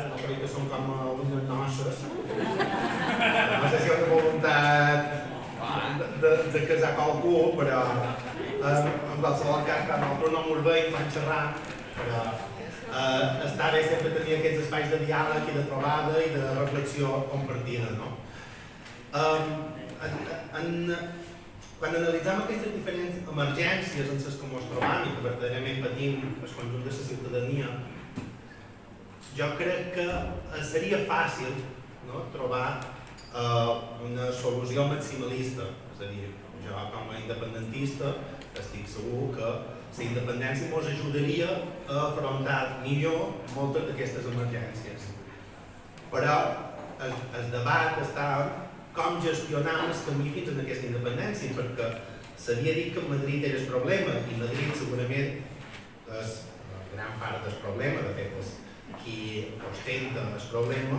ara no crec que són com unes noces. No sé si hi ha una voluntat de casar qualcú, però en qualsevol cas, quan nosaltres no ens veiem, vam xerrar, però està bé sempre tenir aquests espais de diàleg i de trobada i de reflexió compartida, no? Quan analitzem aquestes diferents emergències en les que ens trobam i que verdaderament patim el conjunt de la ciutadania, jo crec que seria fàcil, no, trobar una solució maximalista. És a dir, jo com a independentista estic segur que la independència ens ajudaria a afrontar millor moltes d'aquestes emergències. Però el debat està com gestionar el camí fins a aquesta independència, perquè s'havia dit que Madrid era el problema, i Madrid segurament és gran part del problema, de fet és qui ostenta el problema,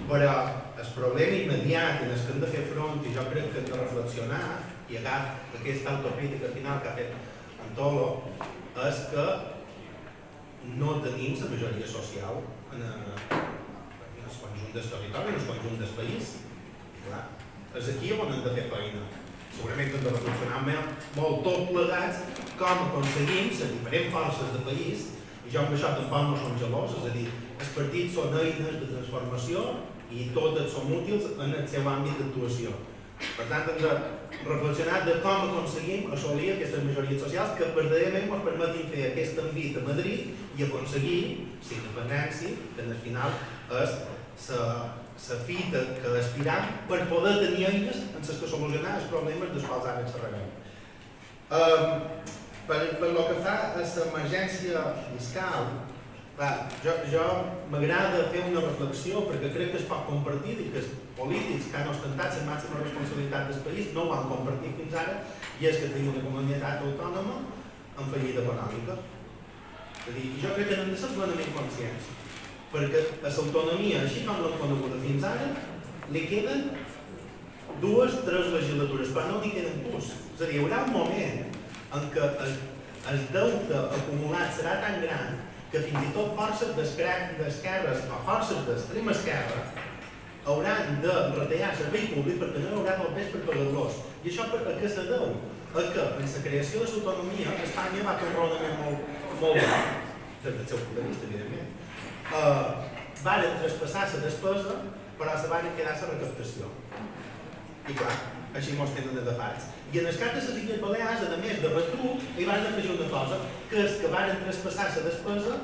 però el problema immediat en el que hem de fer front, i jo crec que hem de reflexionar, i agafo aquesta autocrítica final que ha fet Antolo, és que no tenim la majoria social en el conjunt del territori, en el conjunt del país. Clar, és aquí on hem de fer feina. Segurament hem de reflexionar molt tot plegats com aconseguim les diferents forces de país, i jo amb això tampoc no som gelós, és a dir, els partits són eines de transformació i totes són útils en el seu àmbit d'actuació. Per tant, hem de reflexionar de com aconseguim assolir aquestes majories socials que verdaderament ens permetin fer aquest envit a Madrid i aconseguir la independència, que al final és la fita que aspirem per poder tenir eines en les que solucionar els problemes dels quals ara ens arreglem. Per el que fa a l'emergència fiscal, jo m'agrada fer una reflexió perquè crec que es pot compartir i que els polítics que han ostentat la màxima responsabilitat del país no ho han compartit fins ara, i és que tenim una comunitat autònoma amb fallida econòmica. És a dir, jo crec que hem de ser plenament conscients, perquè a l'autonomia, així com l'hem coneguda fins ara, li queden 2-3 legislatures, però no li queden plus. És a dir, hi haurà un moment en què el deute acumulat serà tan gran que fins i tot forces d'esquerres o forces d'extrema esquerra hauran de retallar servei públic perquè no hi haurà del pes per pagar-los. I això a què se deu? A que en la creació de l'autonomia Espanya va fer un raonament molt bo, des del seu punt de vista, evidentment. Varen traspassar la despesa, però se van quedar la recaptació. I clar, així mos tenen agafats. I en el cas de les Illes Balears, a més de retruc, hi van afegir una cosa, que és que varen traspassar la despesa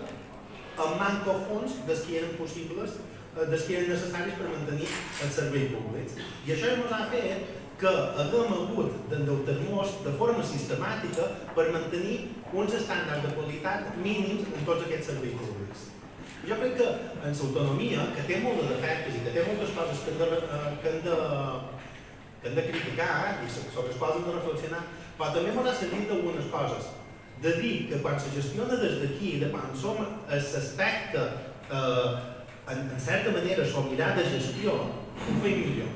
amb manco fons dels que eren possibles, dels que eren necessaris per mantenir els serveis públics. I això ens ha fet que haguem hagut d'endeutar-nos de forma sistemàtica per mantenir uns estàndards de qualitat mínims en tots aquests serveis públics. Jo crec que en l'autonomia, que té molt de defectes i que té moltes coses que hem de criticar i sobre les quals hem de reflexionar, però també m'ha servit d'algunes coses. De dir que quan se gestiona des d'aquí, de quan som a l'aspecte, en certa manera, sobirà de gestió, ho feim millor.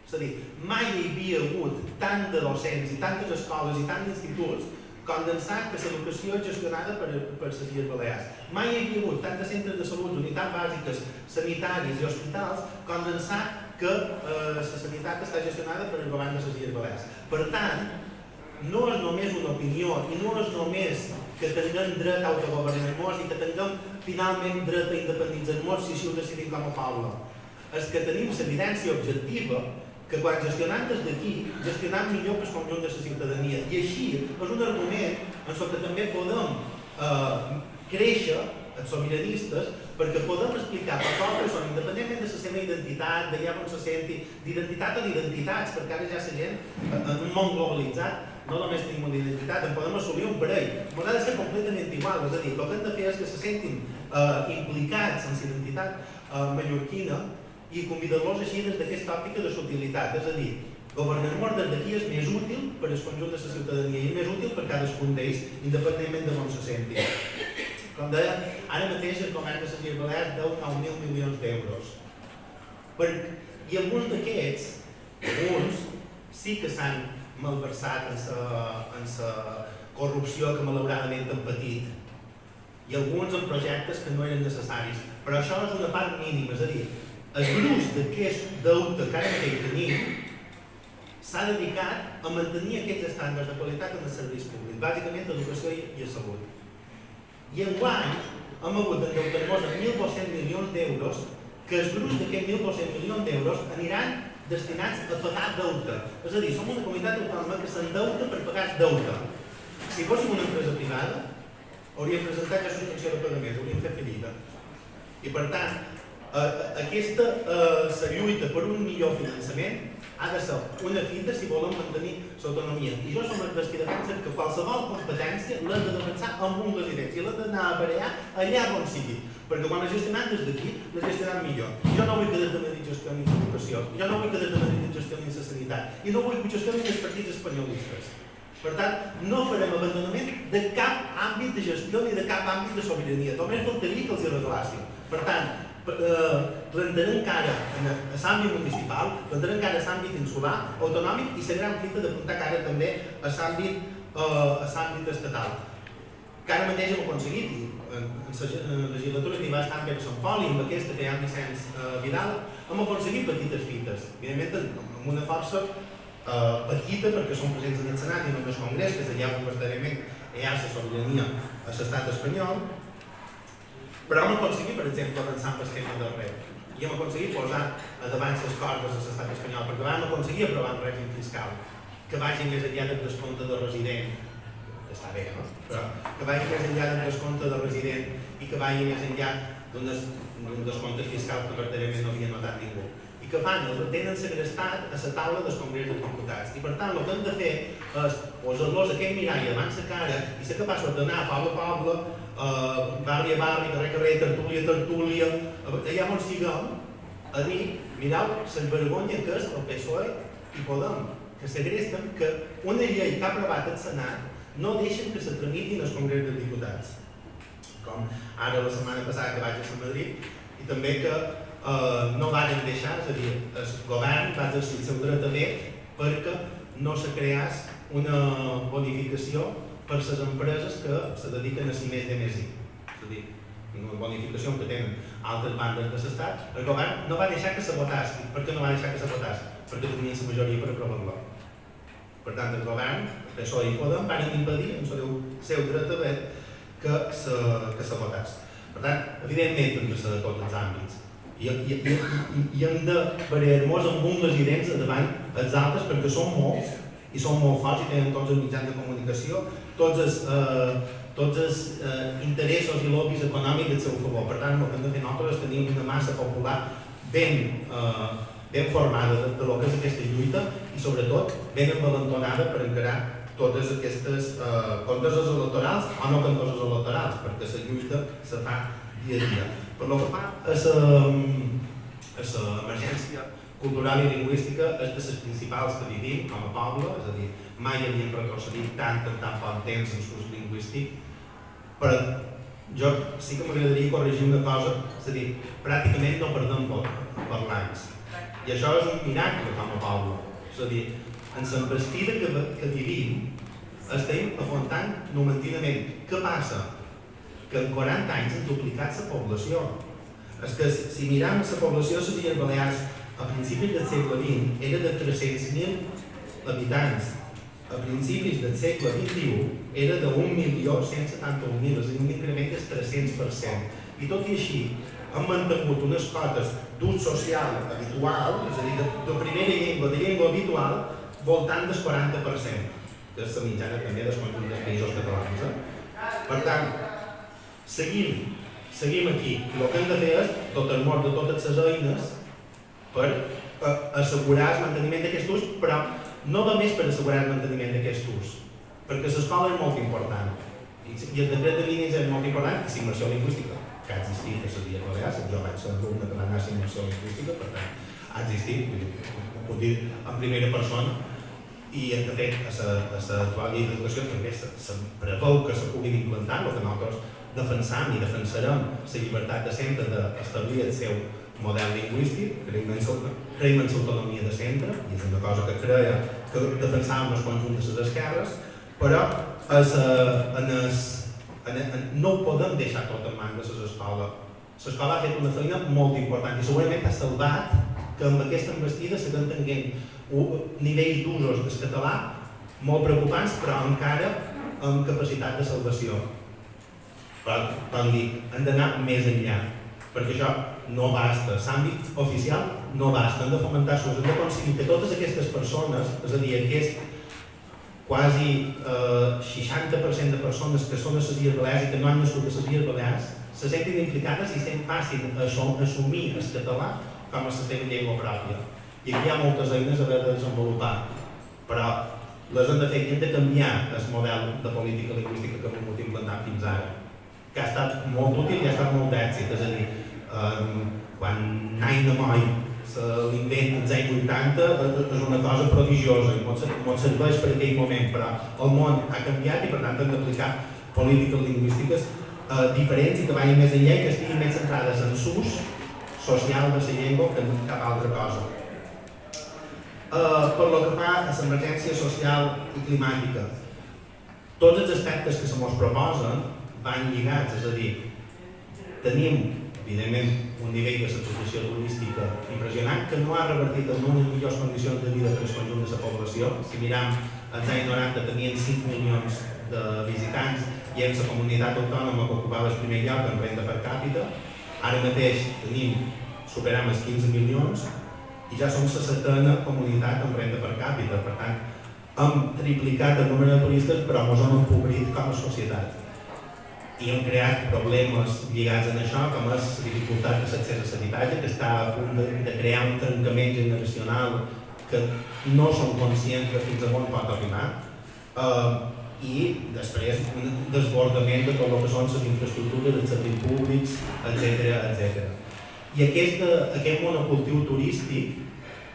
És a dir, mai hi havia hagut tant de docents i tantes escoles i tants instituts condensat que l'educació és gestionada per les Illes Balears. Mai hi havia hagut tant de centres de salut, unitats bàsiques, sanitaris i hospitals condensat que la sanitat està gestionada per el govern de les Illes Balears. Per tant, no és només una opinió i no és només que tinguem dret a autogovernar-nos i que tinguem finalment dret a independitzar-nos si així ho decidim com a poble. És que tenim l'evidència objectiva que quan gestionem des d'aquí, gestionem millor que el conjunt de la ciutadania. I així és un argument en el que també podem créixer, els sobiranistes, perquè podem explicar per persones, independentment de la seva identitat, d'allà on se senti, d'identitat o d'identitats, perquè ara ja la gent, en un món globalitzat, no només tenim una identitat, en podem assolir un parell. M'ha de ser completament igual, és a dir, el que hem de fer és que se sentin implicats en la identitat mallorquina i convidar-los així des d'aquesta òptica de subtilitat, és a dir, governar-nos des d'aquí és més útil per al conjunt de la ciutadania i més útil per cadascun d'ells, independentment de on se senti. Com deia, ara mateix el govern de les Illes Balears deu 9.000 milions d'euros. I alguns d'aquests, alguns, sí que s'han malversat en la corrupció que malauradament han patit. i alguns en projectes que no eren necessaris. Però això és una part mínima, és a dir, el gruix d'aquest deute que ara mateix tenim s'ha dedicat a mantenir aquests estàndards de qualitat en els serveis públics, bàsicament educació i salut. I enguany hem hagut d'endeutar-nos amb 1.200 milions d'euros, que el gruix d'aquests 1.200 milions d'euros aniran destinats a pagar deute. És a dir, som una comunitat autònoma que s'endeuta per pagar el deute. Si fóssim una empresa privada, hauríem presentat ja suspensió de pagaments, hauríem fet fallida. I per tant, aquesta lluita per un millor finançament ha de ser una fita si volem mantenir l'autonomia. I jo som dels que defensen que qualsevol competència l'hem de defensar amb un resident i l'hem d'anar a parear allà on sigui. Perquè quan la gestionem des d'aquí, la gestionem millor. Jo no vull que des de Madrid gestionin l'educació, jo no vull que des de Madrid gestionin la sanitat, i no vull que gestionin els partits espanyolistes. Per tant, no farem abandonament de cap àmbit de gestió ni de cap àmbit de sobirania. Només faltaria que els hi regalàssim. Per tant, plantarem cara a l'àmbit municipal, plantarem cara a l'àmbit insular, autonòmic, i la gran fita de plantar cara també a l'àmbit estatal. Que ara mateix hem aconseguit, i en la legislatura que hi va estar en Pere Sant Pol i amb aquesta que hi ha en Vicenç Vidal, hem aconseguit petites fites, evidentment amb una força petita perquè som presents en el Senat i no en el Congrés, que és allà on verdaderament hi ha la sobirania a l'estat espanyol, però hem aconseguit, per exemple, avançar amb el tema del rep. I hem aconseguit posar a davant les cordes a l'estat espanyol, perquè vam aconseguir aprovar un règim fiscal que vagi més enllà del descompte de resident, que està bé, no? Però que vagi més enllà del descompte de resident i que vagi més enllà d'un descompte fiscal que verdaderament no havia notat ningú. I que fan, tenen segrestat a la taula del Congrés dels Diputats. I per tant, el que hem de fer és posar-los aquest mirall davant la cara i ser capaços d'anar poble a poble, barri a barri, carrer a carrer, tertúlia a tertúlia, allà on siguem, a dir, mireu, la vergonya que és el PSOE i Podem, que segresten que una llei que ha aprovat el Senat no deixen que se tramitin al Congrés dels Diputats. Com ara la setmana passada que vaig a Madrid, i també que no van deixar, és a dir, el govern va exercir el seu dret a veto perquè no se creés una bonificació per a les empreses que se dediquen a si més de més I. És a dir, una bonificació que tenen altres bandes de l'Estat, el govern no va deixar que se votàs. Per què no va deixar que se votàs? Perquè tenien la majoria per aprovar-lo. Per tant, el govern, el PSOE i Podem, van impedir, en el seu dret a veto, que se votàs. Per tant, evidentment, hem de ser de tots els àmbits. I hem de barallar-nos amb un les idents davant els altres perquè són molts i són molt forts i tenen tots els mitjans de comunicació, tots els interessos i lobbies econòmics del seu favor. Per tant, el que hem de fer nosaltres és tenir una massa popular ben formada de lo que és aquesta lluita i sobretot ben envalentonada per encarar totes aquestes conteses electorals o no conteses electorals, perquè la lluita se fa dia a dia. Per lo que fa a l'emergència cultural i lingüística és de les principals que vivim com a poble, és a dir, mai havíem retrocedit tant en tan poc temps en l'ús lingüístic, però jo sí que m'agradaria corregir una cosa, és a dir, pràcticament no perdem parlants. I això és un miracle com a poble. És a dir, en l'embestida que vivim estem afrontant numentinament. Què passa? Que en 40 anys han duplicat la població. És que si mirem la població de les Illes Balears a principis del segle XX era de 300.000 habitants. A principis del segle XXI era de 1.171.000, és a dir, un increment del 300%. I tot i així, hem mantingut unes cotes d'ús social habitual, és a dir, de primera llengua, de llengua habitual, voltant del 40%, que és la mitjana també del conjunt dels països catalans. Per tant, seguim aquí. I el que hem de fer és dotar-nos de totes les eines per assegurar el manteniment d'aquest ús, però no només per assegurar el manteniment d'aquest ús, perquè l'escola és molt important. I el decret de línies és molt important, i la immersió lingüística, que ha existit a les Illes Balears, jo vaig ser alumne que va anar a la immersió lingüística, per tant, ha existit, ho puc dir en primera persona, i de fet a l'actual llei d'educació també se preveu que se puguin implantar, el que nosaltres defensam i defensarem la llibertat de centre d'establir el seu model lingüístic, creiem en l'autonomia de centre, i és una cosa que defensàvem el conjunt de les esquerres, però no ho podem deixar tot en mans de les escoles. L'escola ha fet una feina molt important i segurament ha salvat que amb aquesta investida s'estan tenint nivells d'usos del català molt preocupants, però encara amb capacitat de salvació. Però, com dic, hem d'anar més enllà, perquè això no basta. L'àmbit oficial no basta, hem de fomentar-los, hem d'aconseguir que totes aquestes persones, és a dir, aquest quasi 60% de persones que són a les Illes Balears i que no han nascut a les Illes Balears, se sentin implicades i passin a assumir el català com a la seva llengua pròpia. I aquí hi ha moltes eines a haver de desenvolupar, però les hem de fer i hem de canviar el model de política lingüística que hem hagut implantat fins ara, que ha estat molt útil i ha estat molt d'èxit. És a dir, quan Naina Moll l'inventa als anys 80 és una cosa prodigiosa i ens serveix per aquell moment, però el món ha canviat i per tant hem d'aplicar polítiques lingüístiques diferents i que vagin més enllà i que estiguin més centrades en l'ús social de la llengua que en cap altra cosa. Per lo que fa a l'emergència social i climàtica, tots els aspectes que se mos proposen van lligats, és a dir, tenim, evidentment, un nivell de saturació turística impressionant que no ha revertit en unes millors condicions de vida per al conjunt de la població. Si miram, als anys 90 tenien 5 milions de visitants i en la comunitat autònoma que ocupava el primer lloc en renda per càpita. Ara mateix superam els 15 milions i ja som la setena comunitat amb renda per càpita. Per tant, hem triplicat el número de turistes, però ens hem empobrit com a societat. I hem creat problemes lligats a això, com és la dificultat de l'accés a l'habitatge, que està a punt de crear un trencament generacional que no som conscients de fins a on pot arribar. I després un desbordament de tot el que són les infraestructures, els serveis públics, etc. I aquest monocultiu turístic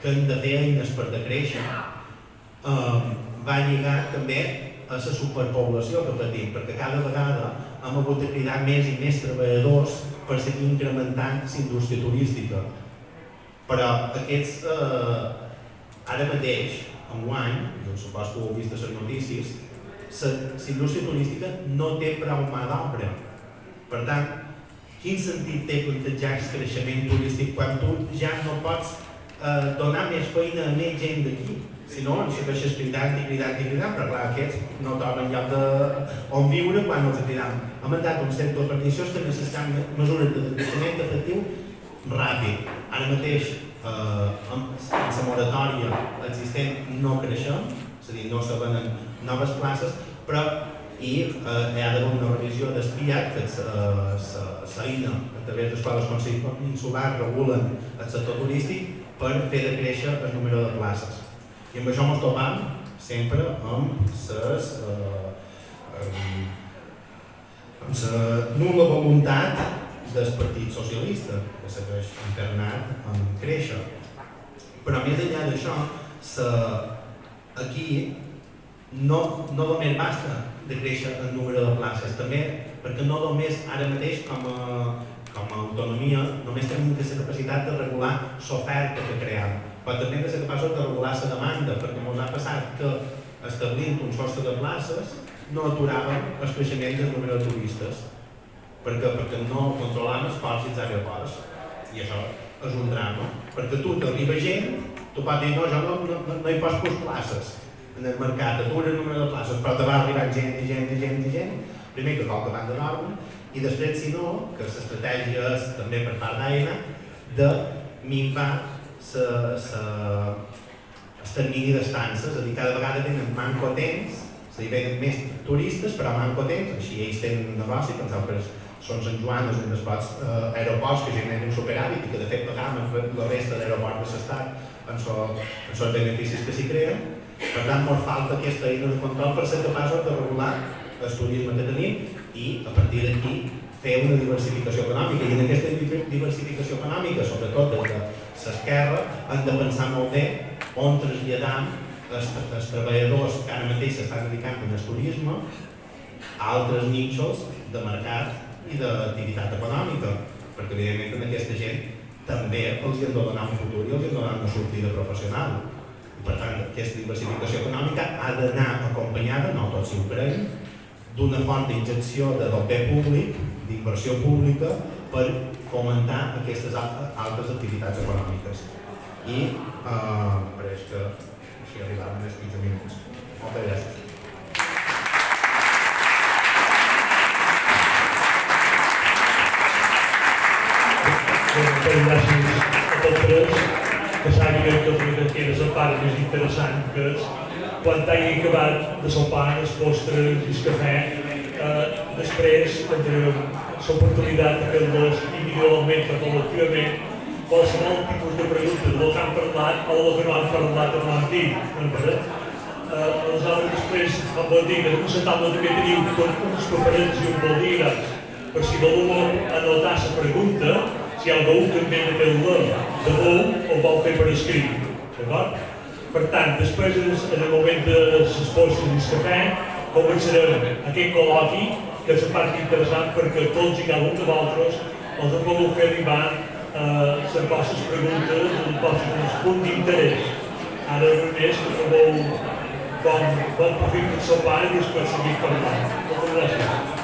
que hem de fer eines per decréixer va lligat també a la superpoblació que patim, perquè cada vegada hem hagut de cridar més i més treballadors per seguir incrementant la indústria turística. Però aquests, ara mateix, enguany, jo supos que ho heu vist a les notícies, la indústria turística no té prou mà d'obra. Per tant, quin sentit té plantejar el creixement turístic quan tu ja no pots donar més feina a més gent d'aquí? Si no, ens segueixes cridant, però clar, aquests no troben lloc on viure quan els cridam. Hem entrat un sector, perquè això és que necessitem mesures de creixement efectiu ràpid. Ara mateix, amb la moratòria existent no creixem, és a dir, no se venen noves places, però hi ha d'haver una revisió d'espiat que l'EINA, a través de les quals els consells insulars regulen el sector turístic per fer de créixer el número de places. I amb això ens trobam sempre amb la nul·la voluntat del Partit Socialista, que segueix internat en créixer. Però més enllà d'això, aquí no només basta de créixer el número de places, també perquè no només ara mateix com a autonomia només tenim la capacitat de regular l'oferta que creem, però també hem de ser capaços de regular la demanda, perquè ens ha passat que establint un sostre de places no aturàvem el creixement del número de turistes, perquè no controlàvem els ports i els aeroports. I això és un drama, perquè tu t'arriba gent, tu pots dir no, jo no hi pots places en el mercat, atura el número de places, però te va arribar gent, primer que qualque banda norma, i després, si no, que l'estratègia és també per part d'AENA de minvar el termini d'estança, és a dir, cada vegada tenen manco temps, és a dir, venen més turistes, però manco temps, així ells tenen un negoci, penseu que són Sant Joan, és un dels pocs aeroports que generen superàvit i que de fet pagam la resta d'aeroports de l'estat en els beneficis que s'hi creen. Per tant, ens falta aquesta eina de control per ser capaços de regular el turisme que tenim i, a partir d'aquí, fer una diversificació econòmica. I en aquesta diversificació econòmica, sobretot des de l'esquerra, hem de pensar molt bé on traslladam els treballadors que ara mateix s'estan dedicant al turisme a altres nichos de mercat i d'activitat econòmica, perquè evidentment en aquesta gent també els hem de donar un futur i els hem de donar una sortida professional. Per tant, aquesta diversificació econòmica ha d'anar acompanyada, no tots si ho creuen, d'una font d'injecció del bé públic, d'inversió pública, per fomentar aquestes altres activitats econòmiques. I pareix que així arribaven els 15 minuts. Moltes gràcies. Moltes gràcies a totes, que sàpiguen que el que és la part més interessant, que és quan t'hagi acabat de sopar, els postres i el cafè, després tindrem l'oportunitat de fer-los individualment o col·lectivament qualsevol tipus de preguntes del que han parlat o del que no han parlat o no han dit. Aleshores, després, com vos dic, en una taula també teniu tots uns paperets i un bolígraf per si voleu anotar la pregunta, si hi ha algú que en ve de fer-la de veu o vol fer per escrit, d'acord? Per tant, després, en el moment de les postres i el cafè, començarem aquest col·loqui, que és la part interessant perquè tots i cada un de vosaltres els podeu fer arribar les vostres preguntes, els vostres punts d'interès. Ara només que sabeu bon profit del sopar i després seguir parlant. Moltes gràcies.